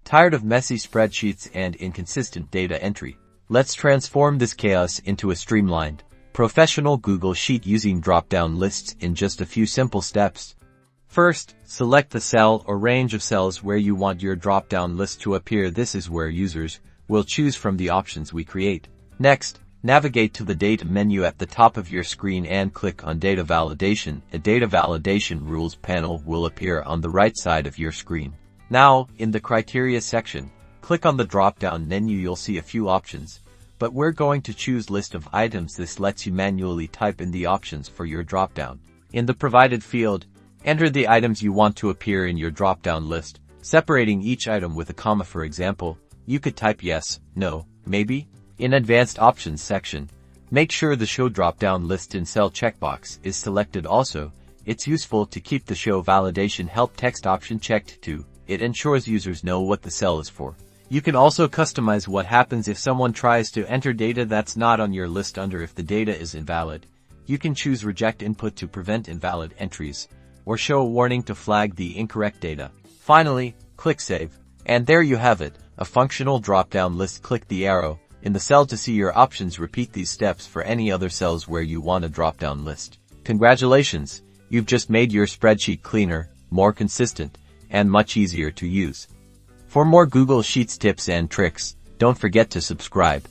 Tired of messy spreadsheets and inconsistent data entry? Let's transform this chaos into a streamlined, professional Google Sheet using drop-down lists in just a few simple steps. First, select the cell or range of cells where you want your drop-down list to appear. This is where users will choose from the options we create. Next, navigate to the Data menu at the top of your screen and click on Data Validation. A Data Validation Rules panel will appear on the right side of your screen. Now, in the Criteria section, click on the drop-down menu. You'll see a few options, but we're going to choose List of Items. This lets you manually type in the options for your drop-down. In the provided field, enter the items you want to appear in your drop-down list, separating each item with a comma. For example, you could type yes, no, maybe. In Advanced Options section, make sure the Show drop-down list in cell checkbox is selected. Also, it's useful to keep the Show Validation Help text option checked too. It ensures users know what the cell is for. You can also customize what happens if someone tries to enter data that's not on your list. If the data is invalid, you can choose Reject Input to prevent invalid entries, or show a warning to flag the incorrect data. Finally, click Save. And there you have it, a functional drop-down list. Click the arrow in the cell to see your options. Repeat these steps for any other cells where you want a drop-down list. Congratulations! You've just made your spreadsheet cleaner, more consistent, and much easier to use. For more Google Sheets tips and tricks, don't forget to subscribe.